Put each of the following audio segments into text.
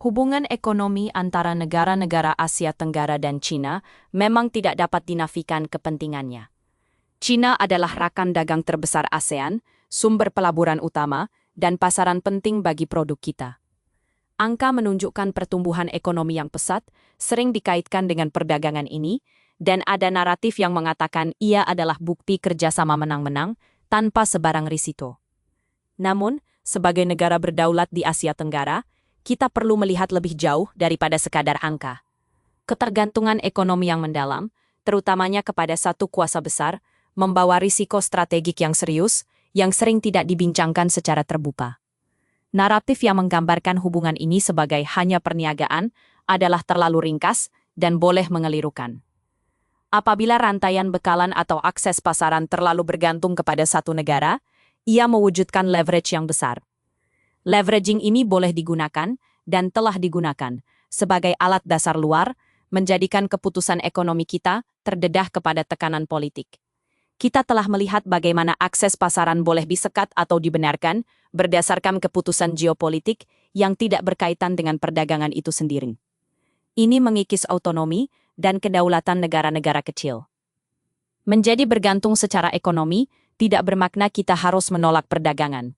Hubungan ekonomi antara negara-negara Asia Tenggara dan China memang tidak dapat dinafikan kepentingannya. China adalah rakan dagang terbesar ASEAN, sumber pelaburan utama, dan pasaran penting bagi produk kita. Angka menunjukkan pertumbuhan ekonomi yang pesat, sering dikaitkan dengan perdagangan ini, dan ada naratif yang mengatakan ia adalah bukti kerjasama menang-menang tanpa sebarang risiko. Namun, sebagai negara berdaulat di Asia Tenggara, kita perlu melihat lebih jauh daripada sekadar angka. Ketergantungan ekonomi yang mendalam, terutamanya kepada satu kuasa besar, membawa risiko strategik yang serius, yang sering tidak dibincangkan secara terbuka. Naratif yang menggambarkan hubungan ini sebagai hanya perniagaan adalah terlalu ringkas dan boleh mengelirukan. Apabila rantaian bekalan atau akses pasaran terlalu bergantung kepada satu negara, ia mewujudkan leverage yang besar. Leveraging ini boleh digunakan dan telah digunakan sebagai alat dasar luar, menjadikan keputusan ekonomi kita terdedah kepada tekanan politik. Kita telah melihat bagaimana akses pasaran boleh disekat atau dibenarkan berdasarkan keputusan geopolitik yang tidak berkaitan dengan perdagangan itu sendiri. Ini mengikis autonomi dan kedaulatan negara-negara kecil. Menjadi bergantung secara ekonomi tidak bermakna kita harus menolak perdagangan.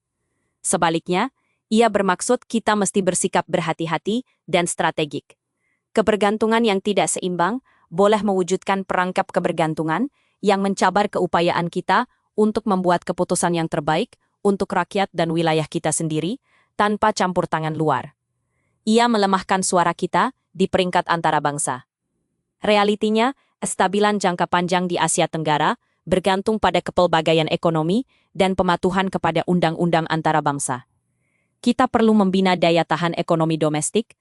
Sebaliknya, ia bermaksud kita mesti bersikap berhati-hati dan strategik. Kebergantungan yang tidak seimbang boleh mewujudkan perangkap kebergantungan yang mencabar keupayaan kita untuk membuat keputusan yang terbaik untuk rakyat dan wilayah kita sendiri tanpa campur tangan luar. Ia melemahkan suara kita di peringkat antara bangsa. Realitinya, kestabilan jangka panjang di Asia Tenggara bergantung pada kepelbagaian ekonomi dan pematuhan kepada undang-undang antara bangsa. Kita perlu membina daya tahan ekonomi domestik